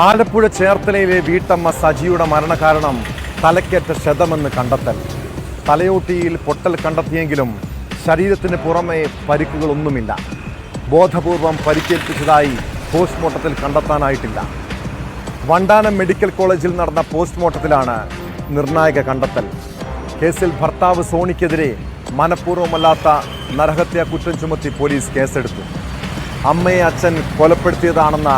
ആലപ്പുഴ ചേർത്തലയിലെ വീട്ടമ്മ സജിയുടെ മരണകാരണം തലക്കേറ്റ ക്ഷതമെന്ന് കണ്ടെത്തൽ. തലയോട്ടിയിൽ പൊട്ടൽ കണ്ടെത്തിയെങ്കിലും ശരീരത്തിന് പുറമെ പരിക്കുകളൊന്നുമില്ല. ബോധപൂർവം പരിക്കേൽപ്പിച്ചതായി പോസ്റ്റ്മോർട്ടത്തിൽ കണ്ടെത്താനായിട്ടില്ല. വണ്ടാനം മെഡിക്കൽ കോളേജിൽ നടന്ന പോസ്റ്റ്മോർട്ടത്തിലാണ് നിർണായക കണ്ടെത്തൽ. കേസിൽ ഭർത്താവ് സോണിക്കെതിരെ മനഃപൂർവ്വമല്ലാത്ത നരഹത്യാ കുറ്റം ചുമത്തി പോലീസ് കേസെടുത്തു. അമ്മയെ അച്ഛൻ കൊലപ്പെടുത്തിയതാണെന്ന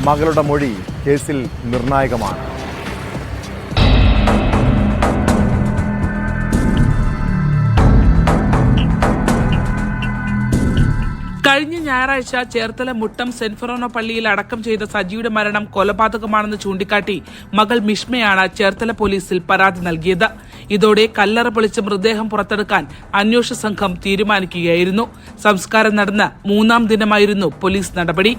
മകളുടെ മൊഴി കേസിൽ നിർണായകമാണ്. കഴിഞ്ഞ ഞായറാഴ്ച ചേർത്തല മുട്ടം സെന്റ് ഫെറോന പള്ളിയിൽ അടക്കം ചെയ്ത സജിയുടെ മരണം കൊലപാതകമാണെന്ന് ചൂണ്ടിക്കാട്ടി മകൾ മിഷ്മയാണ് ചേർത്തല പോലീസിൽ പരാതി നൽകിയത്. ഇതോടെ കല്ലറ പൊളിച്ച് മൃതദേഹം പുറത്തെടുക്കാൻ അന്വേഷണ സംഘം തീരുമാനിക്കുകയായിരുന്നു. സംസ്കാരം നടന്ന 3-ാം ദിനമായിരുന്നു പോലീസ് നടപടി.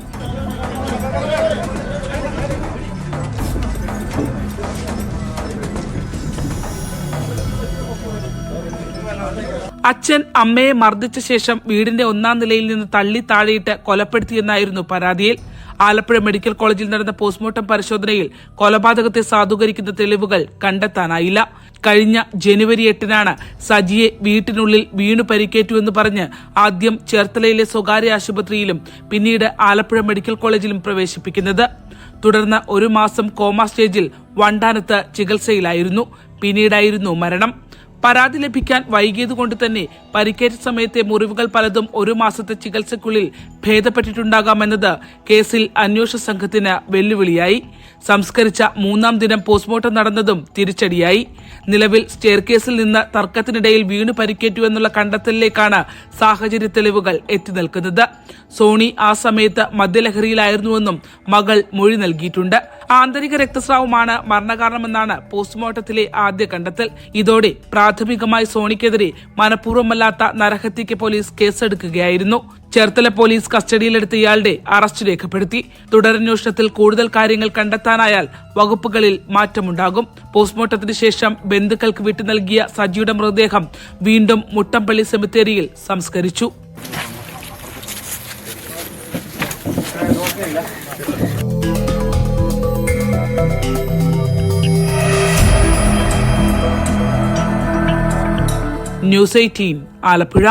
അച്ഛൻ അമ്മയെ മർദ്ദിച്ച ശേഷം വീടിന്റെ 1-ാം നിലയിൽ നിന്ന് തള്ളി താഴെയിട്ട് കൊലപ്പെടുത്തിയെന്നായിരുന്നു പരാതിയിൽ. ആലപ്പുഴ മെഡിക്കൽ കോളേജിൽ നടന്ന പോസ്റ്റ്മോർട്ടം പരിശോധനയിൽ കൊലപാതകത്തെ സാധൂകരിക്കുന്ന തെളിവുകൾ കണ്ടെത്താനായില്ല. കഴിഞ്ഞ ജനുവരി 8-നാണ് സജിയെ വീട്ടിനുള്ളിൽ വീണു പരിക്കേറ്റുവെന്ന് പറഞ്ഞ് ആദ്യം ചേർത്തലയിലെ സ്വകാര്യ ആശുപത്രിയിലും പിന്നീട് ആലപ്പുഴ മെഡിക്കൽ കോളേജിലും പ്രവേശിപ്പിക്കുന്നത്. തുടർന്ന് 1 മാസം കോമ സ്റ്റേജിൽ വണ്ടാനത്ത് ചികിത്സയിലായിരുന്നു. പിന്നീടായിരുന്നു മരണം. പരാതി ലഭിക്കാൻ വൈകിയതുകൊണ്ട് തന്നെ പരിക്കേറ്റ സമയത്തെ മുറിവുകൾ പലതും 1 മാസത്തെ ചികിത്സയ്ക്കുള്ളിൽ ഭേദപ്പെട്ടിട്ടുണ്ടാകാമെന്നത് കേസിൽ അന്വേഷണ സംഘത്തിന് വെല്ലുവിളിയായി. സംസ്കരിച്ച 3-ാം ദിനം പോസ്റ്റ്മോർട്ടം നടന്നതും തിരിച്ചടിയായി. നിലവിൽ സ്റ്റെയർകേസിൽ നിന്ന് തർക്കത്തിനിടയിൽ വീണു പരിക്കേറ്റുവെന്നുള്ള കണ്ടെത്തലിലേക്കാണ് സാഹചര്യ തെളിവുകൾ എത്തി നിൽക്കുന്നത്. സോണി ആ സമയത്ത് മദ്യലഹരിയിലായിരുന്നുവെന്നും മകൾ മൊഴി നൽകിയിട്ടുണ്ട്. ആന്തരിക രക്തസ്രാവമാണ് മരണകാരണമെന്നാണ് പോസ്റ്റ്മോർട്ടത്തിലെ ആദ്യ കണ്ടെത്തൽ. ഇതോടെ പ്രാഥമികമായി സോണിക്കെതിരെ മനഃപൂർവ്വമല്ലാത്ത നരഹത്യയ്ക്ക് പോലീസ് കേസെടുക്കുകയായിരുന്നു. ചേർത്തല പോലീസ് കസ്റ്റഡിയിലെടുത്ത ഇയാളുടെ അറസ്റ്റ് രേഖപ്പെടുത്തി. തുടരന്വേഷണത്തിൽ കൂടുതൽ കാര്യങ്ങൾ കണ്ടെത്താനായാൽ വകുപ്പുകളിൽ മാറ്റമുണ്ടാകും. പോസ്റ്റ്മോർട്ടത്തിന് ശേഷം ബന്ധുക്കൾക്ക് വിട്ടു നൽകിയ സജിയുടെ മൃതദേഹം വീണ്ടും മുട്ടംപള്ളി സെമിത്തേരിയിൽ സംസ്കരിച്ചു. ന്യൂസ് 18 ആലപ്പുഴ.